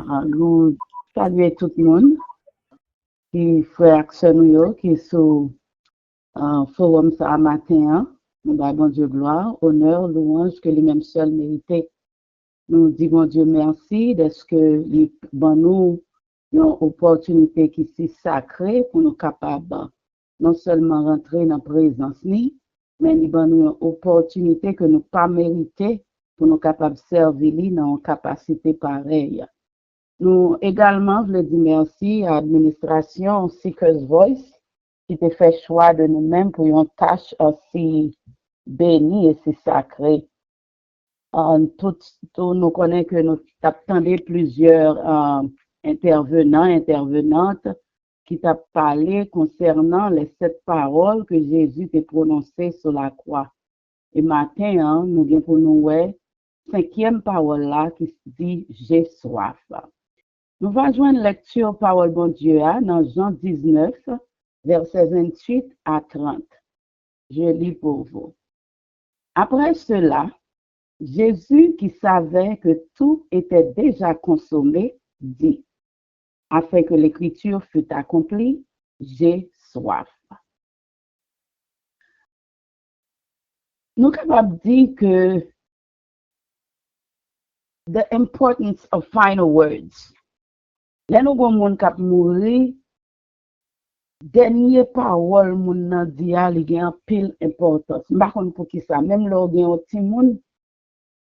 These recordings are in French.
Nous saluons tout le monde qui frère Axel qui est sur forum ça matin. Nous bon Dieu gloire, honneur, louange que lui-même seul méritait. Nous disons Dieu merci d'être que nous une opportunité qui est sacrée pour nous capables non seulement rentrer dans la présence ni, mais nous avons une opportunité que nous pas mérité pour nous capables de servir dans une capacité pareille. Nous également voulons dire merci à l'administration Seekers Voice qui a fait choix de nous-mêmes pour une tâche aussi bénie et si sacrée. Tout nous connaissons que nous attendons plusieurs intervenantes qui t'a parlé concernant les 7 paroles que Jésus a prononcées sur la croix. Et matin, nous avons pour nous 5e parole là qui dit j'ai soif. Nous allons joindre lecture parole bon Dieu dans Jean 19, versets 28 à 30. Je lis pour vous. Après cela, Jésus, qui savait que tout était déjà consommé, dit, afin que l'écriture fût accomplie, j'ai soif. Nous sommes capables de dire que the importance of final words. Là, nous avons monde qui mourir, dernière parole, moun nan di a, li gen pile importance. Par contre, pour qui ça, même là, gen un petit monde,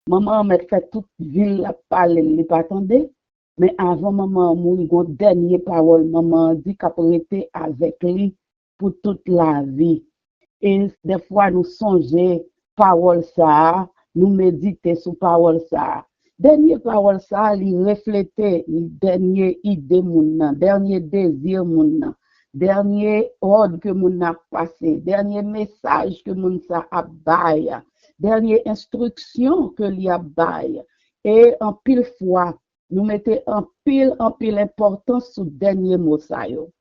maman m'a fait toute ville la parler, li pas attendé, mais avant maman mourir, gon dernière parole, maman dit qu'a été avec lui pour toute la vie. Et des fois, nous songer parole ça, nous méditer sur parole ça. Dernière parole ça, li refléter dernier idée moun nan, dernier désir moun nan, dernier ordre que moun a passé, dernier message que moun sa a bail, dernière instruction que li a bail. Et en pile fois, nous mettons en pile importance sur dernier mot ça yo.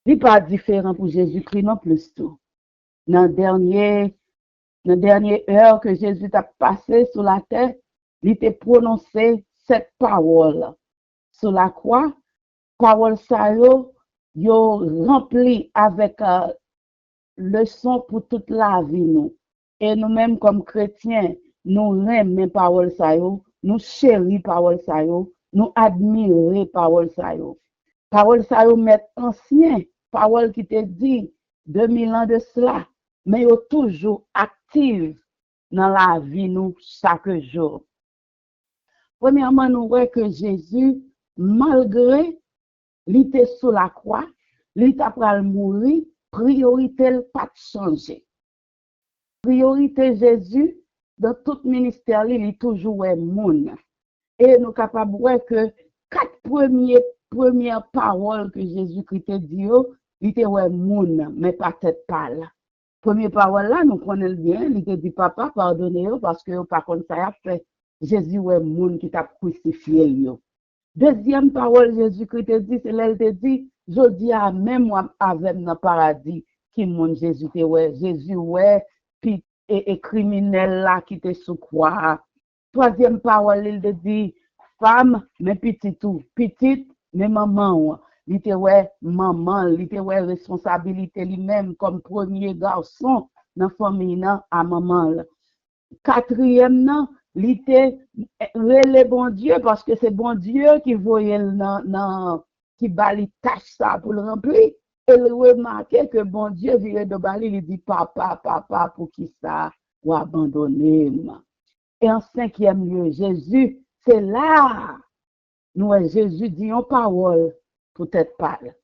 Li pas différent pour Jésus-Christ non plus tout. Dans dernière heure que Jésus a passé sur la terre, il t'a prononcé cette parole sur la croix. Parole ça yo rempli avec leçon pour toute la vie nous. Et nous-mêmes comme chrétiens, nous aimons parole ça yo, nous chéris parole ça yo, nous admirons parole ça yo. Parole ça yo met ancien, parole qui te dit 2000 ans de cela, mais yo toujours active dans la vie nous chaque jour. Premièrement, nous voyons que Jésus, malgré il était sur la croix, il était après mourir, priorité n'a pas changé. Priorité Jésus, dans tout ministère, il est toujours monde. Et nous sommes capables de voir que 4 premières paroles que Jésus-Christ a dit, il était monde, mais pas tête pâle. Première parole là, nous connaissons bien, il te dit, papa, pardonnez-vous parce que par contre, ça a fait Jésus est monde qui t'a crucifié. Deuxième parole, Jésus-Christ te dit, c'est là, il te dit, je dis à même moi avec le paradis, qui monde Jésus te ouais, Jésus ouais, puis et criminel là qui te sous croix. Troisième parole, il te dit, femme, mais petite tout, petite, mais maman, il te ouais, maman, il te ouais, responsabilité lui-même comme premier garçon dans la famille, à maman. Quatrième, non, il te relè bon Dieu parce que c'est bon Dieu qui voyait qui bali tâche ça pour le remplir. Et il remarquait que bon Dieu vient de bali, il dit papa, pour qui ça ou abandonner. Et en 5e lieu, Jésus, c'est là, nous, Jésus dit en parole pour être pâle.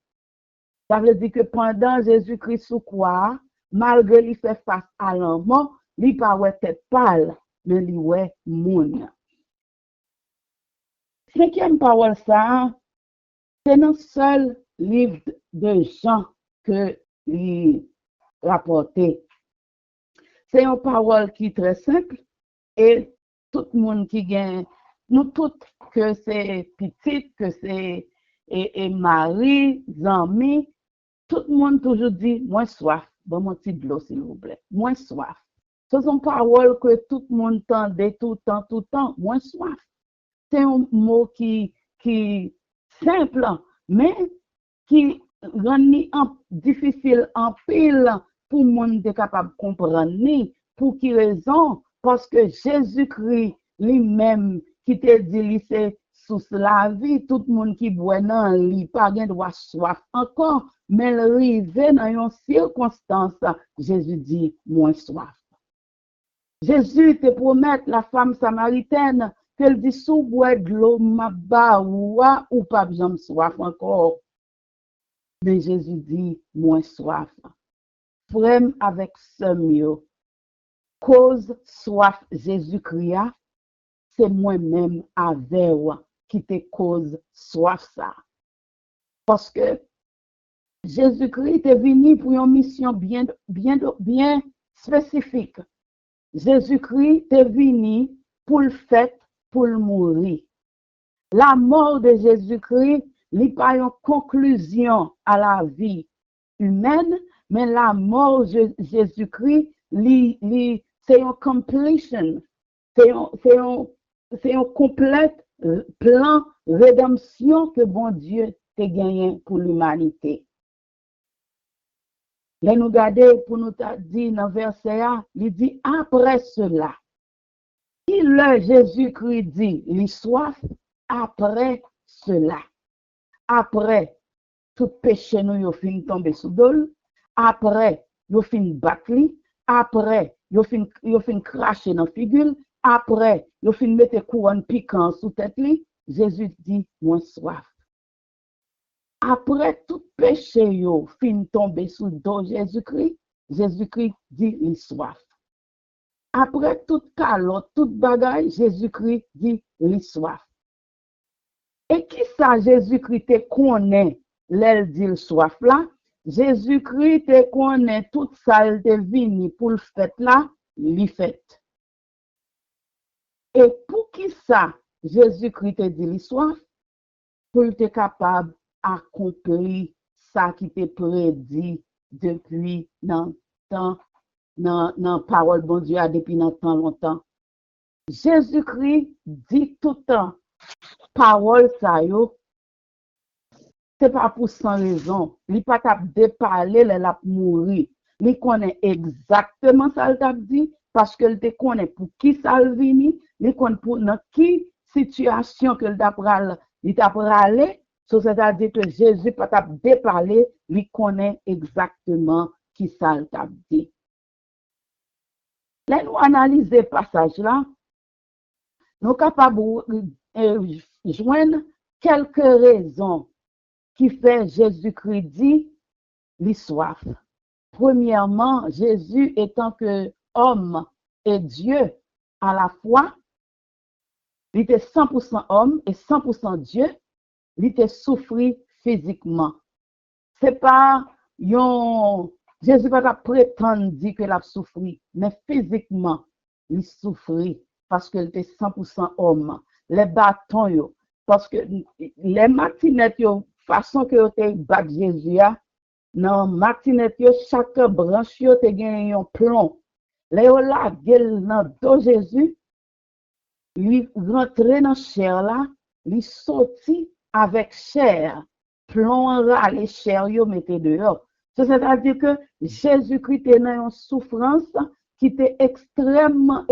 Ça veut dire que pendant Jésus-Christ sous quoi, malgré lui fait face à la mort, il pas ouais tête pâle, mais lui ouais moun. 5e parole ça, c'est dans le seul livre de Jean que il rapporté. C'est une parole qui est très simple et tout le monde qui gagne, nous toutes que c'est petite, que c'est et Marie, amis, tout le monde toujours dit, moins soif. Bon, mon petit de l'eau, s'il vous plaît. Moins soif. Ce sont paroles que tout le monde tendait tout le temps, moins soif. C'est un mot qui qui simple, mais qui rend difficile en pile pour monde de capable de comprendre ni pour qui raison parce que Jésus-Christ lui-même qui te dit c'est sous la vie tout le monde qui boit nan li pas gen droit soif encore mais le rive dans une circonstance Jésus dit moins soif. Jésus te promet la femme samaritaine qu'elle dit sous boire de l'eau ma ba ou pas besoin soif encore. Mais Jésus dit moins soif. Frère avec ce mieux. Cause soif Jésus-Christ, c'est moi-même avec qui te cause soif ça. Parce que Jésus-Christ est venu pour une mission bien spécifique. Jésus-Christ est venu pour le fait, pour le mourir. La mort de Jésus-Christ n'est pas une conclusion à la vie humaine, mais la mort de Jésus-Christ, c'est une completion, c'est un complet plan rédemption que bon Dieu a gagné pour l'humanité. Là, nous regardons pour nous dire dans le verset 1, il dit après cela. Jésus-Christ dit, il soif après cela. Après, tout péché nous yo fin tomber sous dol. Après, yo fin battre. Après, yo fin cracher dans figure. Après, yo fin mettre couronne piquant sous tête li. Jésus dit, moi soif. Après tout péché yo fin tomber sous dos Jésus-Christ, Jésus-Christ dit il soif. Après toute calotte, toute bagaille, Jésus-Christ dit il soif. Et qui ça Jésus-Christ te connaît l'aile dit soif là? Jésus-Christ te connaît tout ça il te vini pour le fait là, li fait. Et pour qui ça Jésus-Christ te dit il soif? Pour être capable accomplir ça qui te prédit depuis dans parole bon Dieu depuis dans tant longtemps. Jésus-Christ dit tout le temps parole ça yo c'est pas pour sans raison. Il pas capable de parler la mourir. Il connaît exactement ça il t'a dit parce que il te connaît pour qui ça vini, il connaît pour dans qui situation que il t'a parlé. C'est-à-dire que Jésus pas t'a déparler, il connaît exactement qui ça t'a dit. Là nous analyser passage là, nous capables joindre quelques raisons qui fait Jésus-Christ dit li soif. Premièrement, Jésus étant que homme et Dieu à la fois, il était 100% homme et 100% Dieu. Il était souffri physiquement. C'est pas Jésus pas prétendre dire qu'il a souffri, mais physiquement, il souffrit parce qu'il était 100% homme. Les bâtons, parce que les martinettes, façon que tu battre Jésus, dans martinettes, chaque branche, tu as un plomb. Là, la gueule dans dos Jésus, il rentrait dans la chair là, il sortit avec chair, plomb râle, chair, yo mette dehors. C'est-à-dire que Jésus-Christ est dans une souffrance qui était extrêmement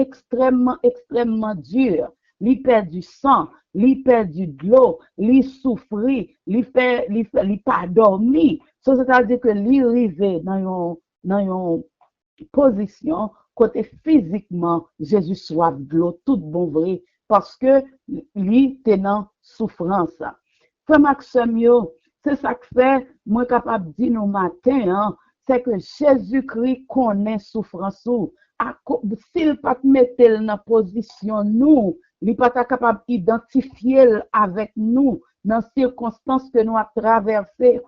dure. Il perd du sang, il perd de l'eau, il souffrit, il pas dormi. C'est-à-dire que il arrivé dans une position côté physiquement Jésus soif de l'eau, tout bon vrai, parce que lui était dans souffrance. Frère Maxime, c'est ça que fait, moi capable de dire nos matins, c'est que Jésus-Christ connaît souffrance. S'il pas mettre dans position nous, il pas capable d'identifier avec nous dans les circonstances que nous avons traversées.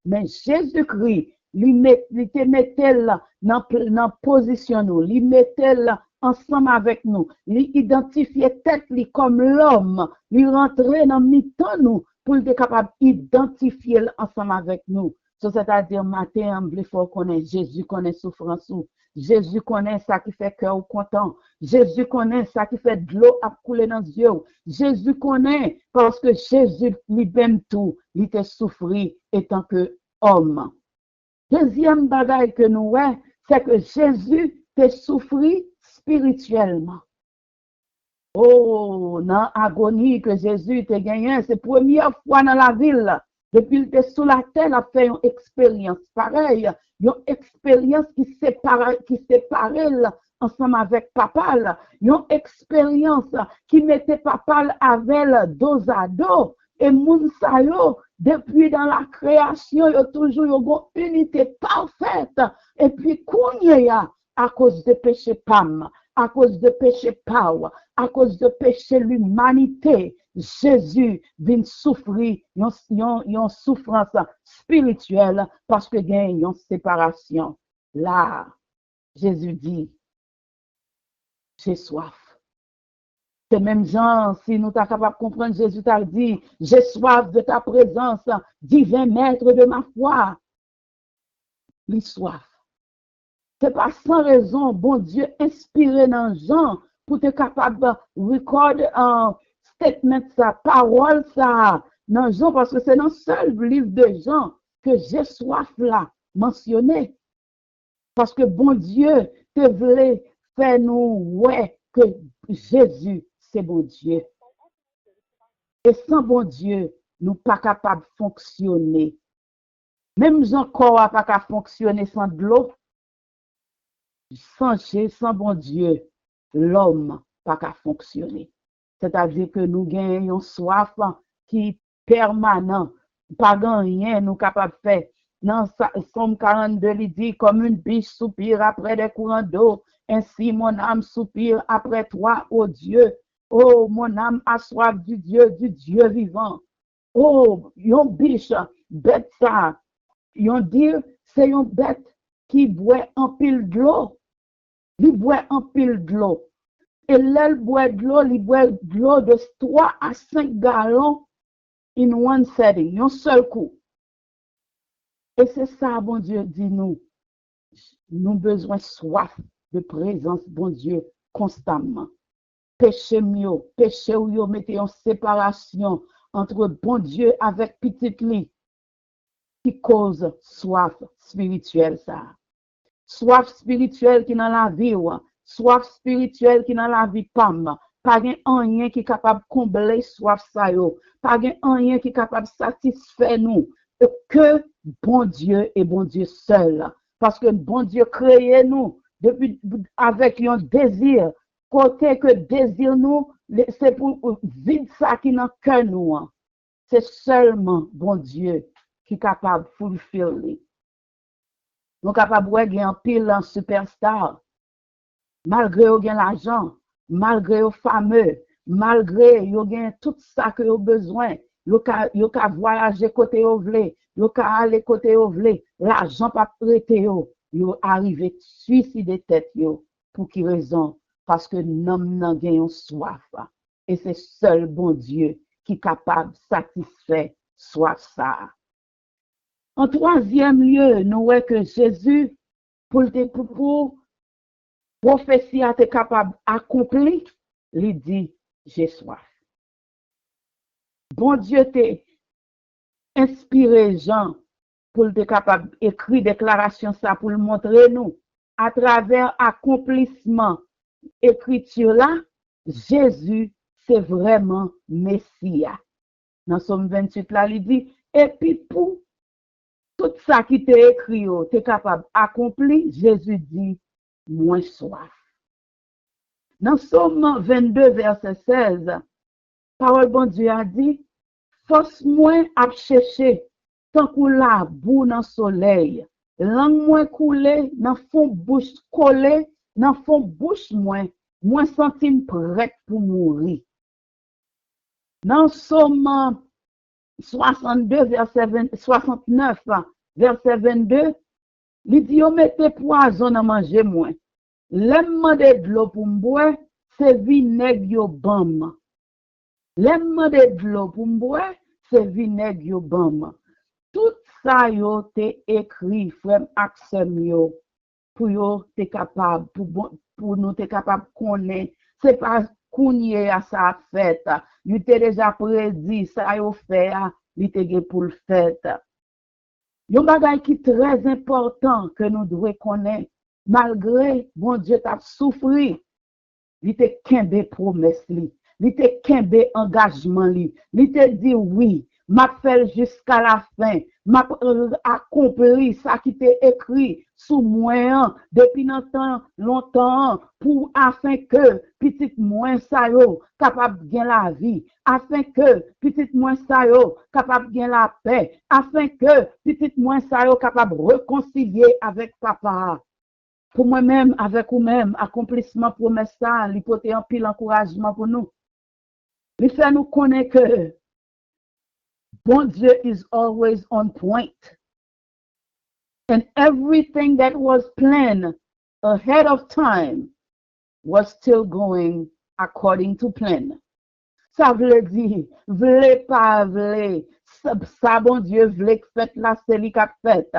Mais Jésus-Christ, il te mettait dans position nous, il mettait ensemble avec nous, il identifiait tête comme l'homme, il rentrait dans mi-temps nous pour être capable d'identifier ensemble avec nous. So, c'est-à-dire, matin, il faut connaître Jésus, connaît souffrance. Jésus connaît ça qui fait cœur content. Jésus connaît ça qui fait de l'eau à couler dans les yeux. Jésus connaît parce que Jésus lui-même tout, il était souffri étant que homme. Deuxième bagaille que nous voyons, c'est que Jésus t'a souffri spirituellement. Oh, dans l'agonie que Jésus t'a gagné, c'est la première fois dans la ville. Depuis qu'il était sous la terre, il a fait une expérience pareille. Une expérience qui séparait ensemble avec papa. Une expérience qui mettait papa avec dos à dos. Et moun sa yo, depuis dans la création, il y a toujours une unité parfaite. Et puis, kounya, à cause de péché Pam, à cause de péché Power, à cause de péché l'humanité, Jésus vient souffrir une souffrance spirituelle parce que il y a une séparation. Là, Jésus dit, j'ai soif. C'est même Jean, si nous sommes capables de comprendre, Jésus t'a dit, j'ai soif de ta présence, divin maître de ma foi. Les soif. Ce n'est pas sans raison, bon Dieu, inspiré dans Jean, pour être capable de recorder un statement, sa parole, ça, dans Jean, parce que c'est dans le seul livre de Jean que j'ai soif là, mentionné. Parce que bon Dieu te voulait faire nous, ouais, que Jésus, c'est bon Dieu. Et sans bon Dieu, nous pas capables de fonctionner. Même Jean corps n'a pas qu'à fonctionner sans de l'eau. Sans bon Dieu, l'homme pas qu'à fonctionner. C'est-à-dire que nous gagnons soif qui est permanent. Pas rien nous capables de faire. Dans Somme 42, il dit, comme une biche soupire après des courants d'eau, ainsi mon âme soupire après toi, ô Dieu. Oh, mon âme a soif du Dieu vivant. Oh, yon biche, bête ça. Yon dire, c'est une bête qui boit en pile de l'eau. Il boit en pile de l'eau. Et là, il boit de l'eau de 3 à 5 gallons in one setting, un seul coup. Et c'est ça, bon Dieu, dit nous. Nous besoin soif de présence, bon Dieu, constamment. Péché mieux, péché ou yo, mettez en séparation entre bon Dieu avec petit lit qui cause soif spirituelle, ça. Soif spirituelle qui dans la vie, soif spirituelle qui dans la vie, pam. Pas rien qui est capable de combler soif ça yo. Pas rien qui est capable de satisfaire nous. Que bon Dieu et bon Dieu seul. Parce que bon Dieu créé nous depuis, avec un désir. Côté que désir nous, c'est pour vide ça qui dans cœur nous. C'est seulement bon Dieu qui est capable de fulfiller. Nous sommes capables de gagner un pile en superstar. Malgré vous avez l'argent, malgré vous fameux, malgré vous avez tout ça que vous avez besoin. Vous avez voyager côté vous voulez, vous avez aller côté vous voulez. L'argent pas prêté vous arrivé suicider tête pour qui raison? Parce que nous n'avons pas soif. Et c'est seul bon Dieu qui est capable de satisfaire soif ça. En troisième lieu, nous voyons que Jésus, pour prophétie a été capable d'accomplir, il dit, j'ai soif. Bon Dieu t'a inspiré Jean pour être capable d'écrire déclaration ça pour le montrer nous. À travers accomplissement écriture là, Jésus, c'est vraiment Messia. Dans Somme 28 là, il dit, et puis pour tout ça qui t'est écrit, tu es capable d'accomplir, Jésus dit, moins soif. Dans Somme 22, verset 16, parole bon Dieu a dit, force moins à chercher, tant qu'on la boue dans le soleil, langue moins coulée, dans fond bouche collée, dans fond bouche moins sentime prête pour mourir. Dans Somme 62, verset 69, verset 22, il dit, mettez poison à manger moins. L'aimant de l'eau pour boire, c'est vinaigre yo bam. L'aimant de l'eau pour boire, c'est vinaigre yo bam. Tout ça yo te écrit frère Axem yo pour yo te capable pour nous te capable connaître c'est pas kounye à ça fait yo te déjà prédit ça yo fait li te gen pour le fait yon bagay qui très important que nous devons connaître malgré bon Dieu t'a souffri li te kembe promesse li te kembe engagement li te dit oui m'a fait jusqu'à la fin m'a accompli ça qui t'est écrit sous moi depuis longtemps pour afin que petit moins ça yo capable gain la vie afin que petit moins ça yo capable gain la paix afin que petit moins ça yo capable réconcilier avec papa pour moi-même avec vous-même accomplissement promesse ça l'hypothèse en pile encouragement pour nous il fait nous connaître que bon Dieu is always on point. And everything that was planned ahead of time was still going according to plan. Ça veut dire, vle pas vle, ça bon Dieu vle fait la c'est li k'ap fait.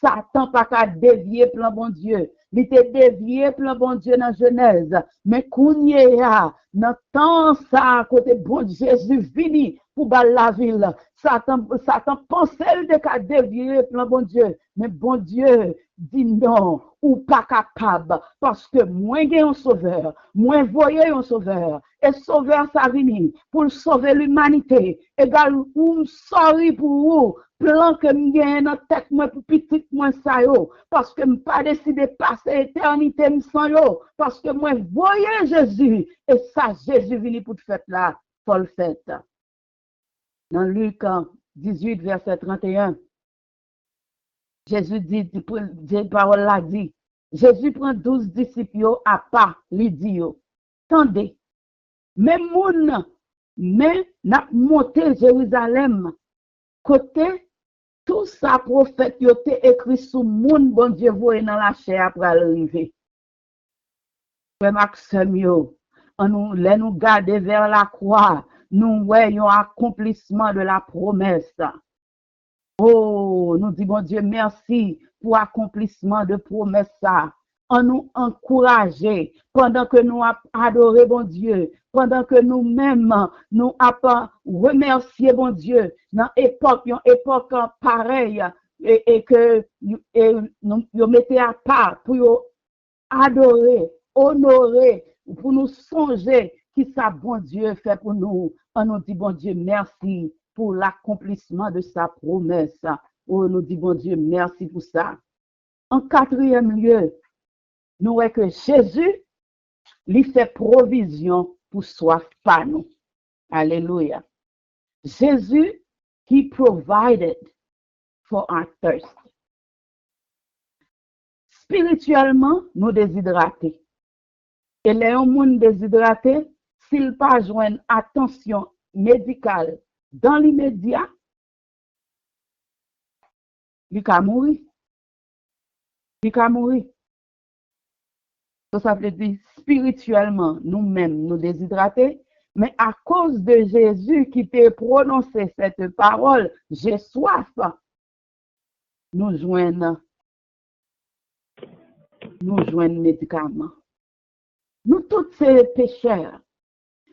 Satan pas qu'à dévier plan bon Dieu. Il te dévié plan bon Dieu dans Genèse. Mais kounye ya, dans temps ça côté bon Jésus vini pour bal la ville. Satan pensait de qu'à dévier plan bon Dieu. Mais bon Dieu dit non, ou pas capable. Parce que moi j'ai un sauveur, moi voyez un sauveur. Et sauveur ça vini pour sauver l'humanité. Égal ou sorry pour vous. Plan que m'gagne dans tête moi pour petit moi ça yo parce que m'pas décidé passer éternité sans yo parce que moi voyais Jésus et ça Jésus venu pour te faire là pour le fait dans Luc 18 verset 31 Jésus dit parole là dit Jésus prend 12 disciples à part lui dit yo tendez même moun mais n'a monté Jérusalem côté tout ça prophète yo te écrit sous moun bon Dieu voye dans la chair après arriver. Frère Maxime yo, nous garder vers la croix, nous voyons accomplissement de la promesse. Oh, nous dit bon Dieu merci pour accomplissement de promesse ça. On nous encourager pendant que nous adorons bon Dieu, pendant que nous-mêmes nous avons remercié bon Dieu dans une époque pareille et que nous mettons à part pour adorer, honorer, pour nous songer qui ça bon Dieu fait pour nous. On nous dit bon Dieu merci pour l'accomplissement de sa promesse. On nous dit bon Dieu merci pour ça. En quatrième lieu, nous voyons que Jésus lui fait provision pour soif par nous. Alléluia. Jésus he provided for our thirst. Spirituellement, nous déshydratés. Et les gens déshydratés, s'ils pas joignent attention médicale dans l'immédiat, ils vont mourir. Ils vont mourir. Ça veut dire spirituellement, nous-mêmes, nous déshydratés, mais à cause de Jésus qui peut prononcer cette parole, j'ai soif, nous joignons médicaments. Nous tous ces pécheurs,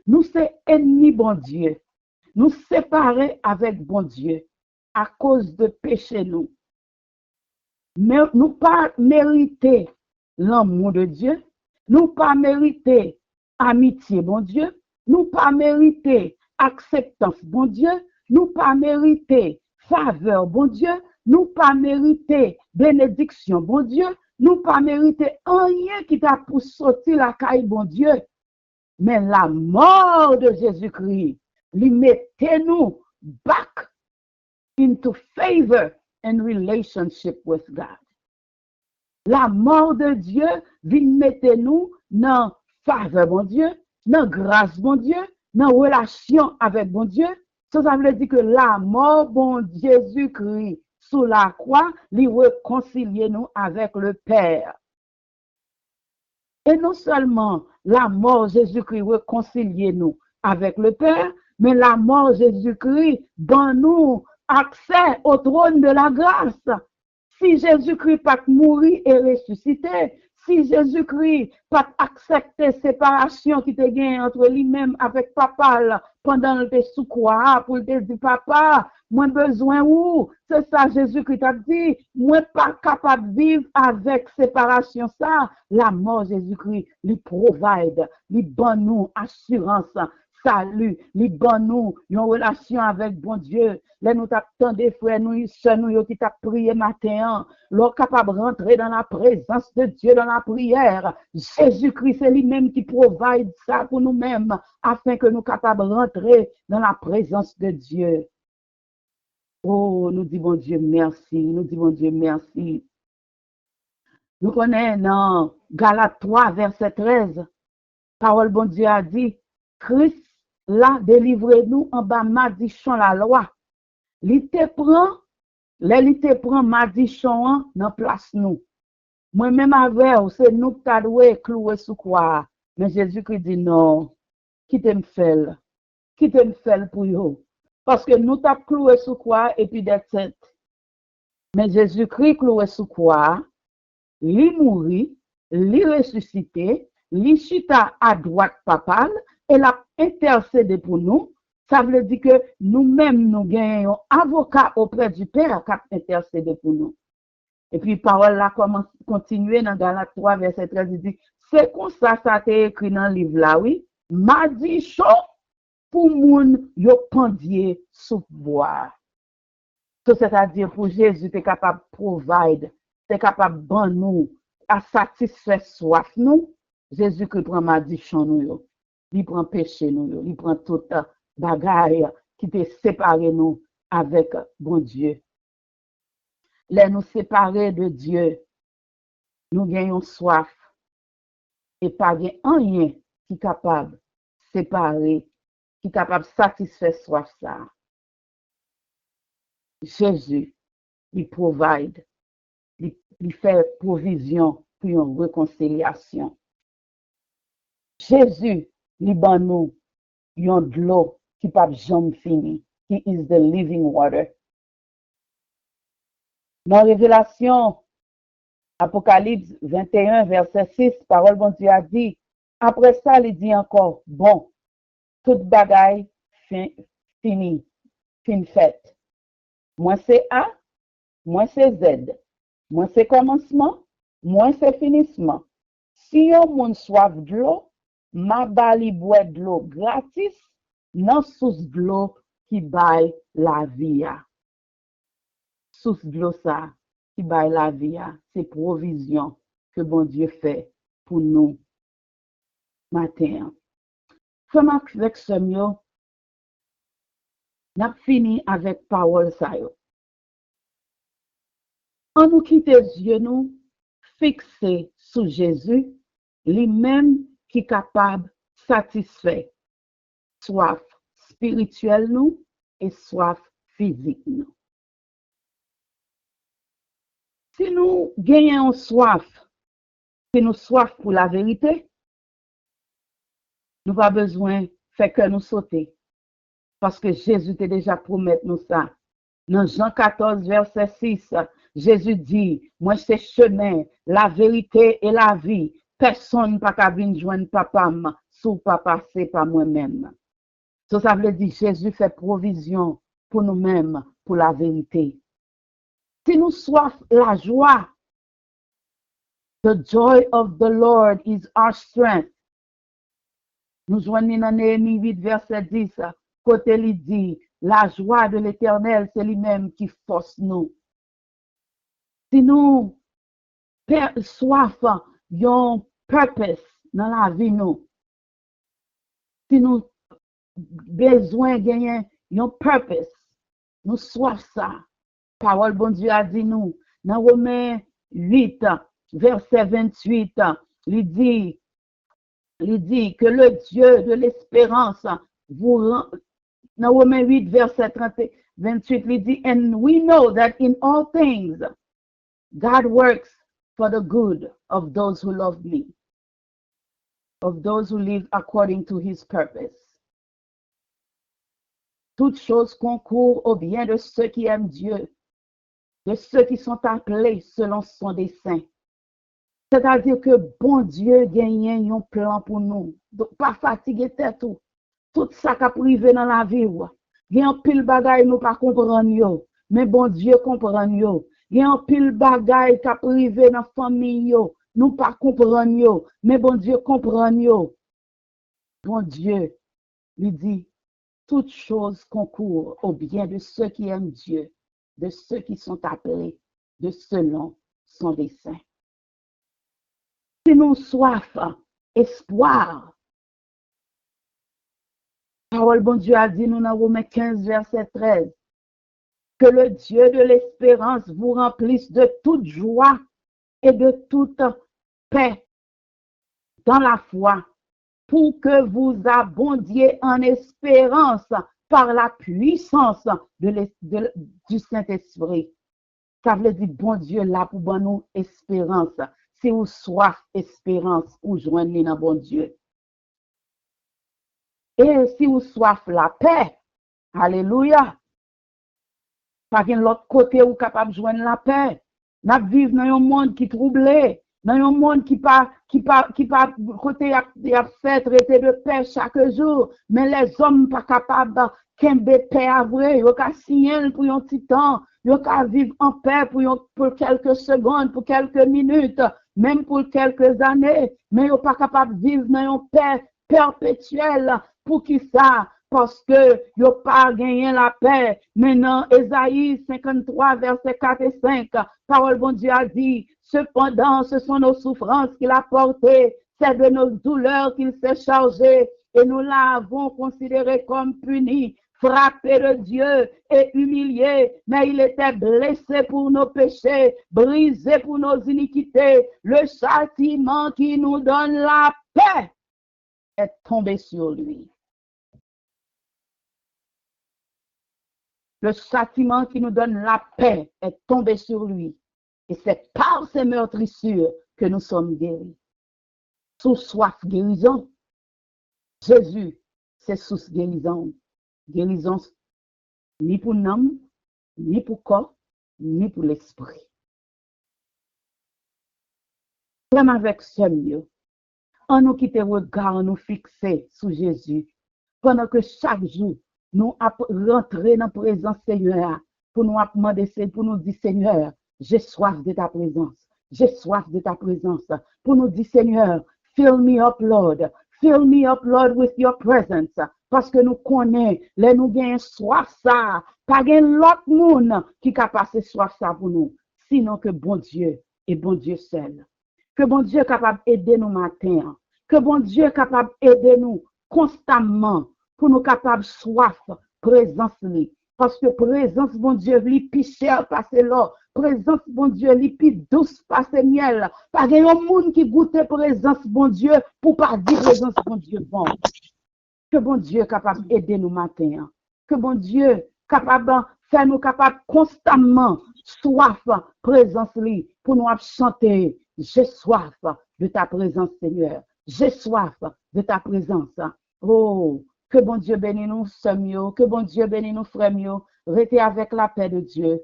nous sommes ennemis bon Dieu, nous séparés avec bon Dieu à cause de péché nous. Mais nous pas mériter l'amour de Dieu, nous pas mériter amitié bon Dieu, nous pas mériter acceptance bon Dieu, nous pas mériter faveur bon Dieu, nous pas mériter bénédiction bon Dieu, nous pas mériter rien qui t'a pour sortir la caille bon Dieu. Mais la mort de Jésus-Christ, lui mettez nous back into favor and relationship with God. La mort de Dieu, vient mettre nous dans faveur, bon Dieu, dans grâce, bon Dieu, dans relation avec bon Dieu. Ça veut dire que la mort, bon Jésus-Christ, sous la croix, lui réconcilier nous avec le Père. Et non seulement la mort Jésus-Christ réconcilier nous avec le Père, mais la mort Jésus-Christ dans nous accès au trône de la grâce. Si Jésus-Christ pas mourir et ressusciter, si Jésus-Christ pas accepter séparation qui te gagne entre lui-même avec papa là, pendant le sous croix pour te dire papa, moi besoin où? C'est ça Jésus-Christ a dit, moi pas capable de vivre avec séparation ça. La mort Jésus-Christ lui provide, lui donne nous assurance, salut, lui donne nous une relation avec bon Dieu. Là nous t'attendons des frères nous sœurs nous qui t'a prié matin, l'on capable de rentrer dans la présence de Dieu dans la prière. Jésus-Christ c'est lui-même qui provide ça pour nous-mêmes afin que nous capables de rentrer dans la présence de Dieu. Oh, nous disons bon Dieu merci, nous disons bon Dieu merci. Nous connaissons dans Galates 3 verset 13, parole bon Dieu a dit, Christ l'a délivré nous en bas malédiction la loi. Li te prend malédiction dans place nous. Moi-même avec, c'est nous qui t'avons cloué sous quoi. Mais Jésus-Christ dit non, qui t'aime faire pour vous. Parce que nous t'avons cloué sous quoi et puis d'être saint. Mais Jésus-Christ cloué sous quoi, lui mourit, lui ressuscité, lui chita à droite papale et l'a intercédé pour nous. Ça veut dire que nous-mêmes, nous gagnons avocat auprès du Père qui a intercédé pour nous. Et puis, parole là commence continuer dans Galates 3, verset 13, il dit, c'est comme ça a été écrit dans le livre là, oui. M'a dit chaud pour moun yo pendier sous bois. C'est-à-dire pour Jésus, tu es capable de provide, tu es capable de nous, à satisfaire soif nous. Jésus qui prend malédiction nous, il prend péché nous, il prend toute bagaille qui te séparé nous avec bon Dieu. Les nous séparer de Dieu, nous gagnons soif et pas rien qui est capable de séparer, qui est capable de satisfaire soif ça. Jésus, il provide, il fait provision pour une réconciliation. Jésus, il donne nous une de l'eau qui ne peut jamais finir. He is the living water. Dans Révélation, Apocalypse 21, verset 6, parole bon Dieu a dit, après ça, il dit encore, bon, toute bagaille fini, fin faite. Moi c'est A, moi c'est Z. Moi c'est commencement, moi c'est finissement. Si yon moun soif de l'eau, ma bali boit de l'eau gratis, non sous de l'eau qui baille la vie. Sous de l'eau ça, qui baille la vie, c'est provision que bon Dieu fait pour nous matin. Comment avec ce mieux, n'a fini avec parole ça yo. En nous quitter yeux nous, fixés sur Jésus, lui-même qui est capable de satisfaire soif spirituelle nous et soif physique nous. Si nous gagnons soif, si nous soif pour la vérité, nous n'avons pas besoin de faire que nous sauter. Parce que Jésus t'a déjà promis nous ça. Dans Jean 14, verset 6, Jésus dit, moi c'est chemin, la vérité et la vie. Personne ne peut venir joindre papa sous papa, c'est pas moi-même. Ça veut dire Jésus fait provision pour nous-mêmes, pour la vérité. Si nous soif la joie, the joy of the Lord is our strength. Nous joignons dans Néhémie 8, verset 10, côté il dit, la joie de l'Éternel, c'est lui-même qui force nous. Si nous soif, yon purpose dans la vie nous. Si nous besoin gagner yon purpose, nous soif ça. Parole bon Dieu a dit nous, dans Romains 8, verset 28, il dit que le Dieu de l'espérance vous rend, dans Romains 8, verset 28, il dit, and we know that in all things, God works for the good of those who love me, of those who live according to his purpose. toutes choses concourent au bien de ceux qui aiment Dieu, de ceux qui sont appelés selon son dessein. C'est-à-dire que bon Dieu gagne un plan pour nous. Donc, pas fatiguer tête tout ça qui a privé dans la vie. Il y a un pile bagaille nous pas comprendre yo, mais bon Dieu comprend yo. Il y a un pile bagaille qui a privé dans la famille yo, nous pas comprendre yo, mais bon Dieu comprend yo. Bon Dieu lui dit, toutes choses concourent au bien de ceux qui aiment Dieu, de ceux qui sont appelés de selon son dessein. Si nous soif, espoir, parole bon Dieu a dit nous dans Romains 15, verset 13, que le Dieu de l'espérance vous remplisse de toute joie et de toute paix dans la foi, pour que vous abondiez en espérance par la puissance du Saint-Esprit. Ça veut dire, bon Dieu, là pour nous espérance. Si vous soif espérance, ou joignez dans bon Dieu. Et si vous soif la paix, alléluia, par l'autre côté, vous capable de joindre la paix. Nous vivons dans un monde qui est troublé, dans un monde qui côté a fait traiter de paix chaque jour, mais les hommes pas capables de paix à vrai, ils ont signer pour un petit temps, ils ont vivre en paix pour quelques secondes, pour quelques minutes, même pour quelques années, mais ils sont pas capables de vivre dans une paix perpétuelle. Pour qui ça? Parce que ils n'ont pas gagné la paix. Maintenant, Ésaïe 53, versets 4 et 5, parole bon Dieu a dit, cependant, ce sont nos souffrances qu'il a portées, c'est de nos douleurs qu'il s'est chargé, et nous l'avons considéré comme puni, frappé de Dieu et humilié, mais il était blessé pour nos péchés, brisé pour nos iniquités. Le châtiment qui nous donne la paix est tombé sur lui. Le châtiment qui nous donne la paix est tombé sur lui. Et c'est par ces meurtrissures que nous sommes guéris. Sous soif guérison, Jésus, c'est sous guérison. Guérison ni pour l'âme, ni pour le corps, ni pour l'esprit. Même avec ce mieux, on nous quitte regard, nous fixer sur Jésus, pendant que chaque jour, nous rentrons dans la présence Seigneur, pour nous demander, pour nous dire Seigneur, j'ai soif de ta présence, j'ai soif de ta présence, pour nous dire Seigneur, fill me up Lord with your presence, parce que nous connaissons, les nous gagnons soif ça, pas gain l'autre monde qui a passé soif ça pour nous, sinon que bon Dieu et bon Dieu seul. Que bon Dieu est capable d'aider nous matin, que bon Dieu est capable d'aider nous constamment, pour nous capables soif, présence lui. Parce que présence, bon Dieu, lui, plus cher passer l'or. Présence, bon Dieu, lui, plus douce passer miel. Pas de monde qui goûte présence, bon Dieu, pour pas dire présence, bon Dieu, bon. Que bon Dieu est capable d'aider nous matin. Que bon Dieu capable faire nous capables constamment soif, présence lui, pour nous chanter. J'ai soif de ta présence, Seigneur. J'ai soif de ta présence. Oh, que bon Dieu bénisse nous, sœurs, que bon Dieu bénisse nous, frères, restez avec la paix de Dieu.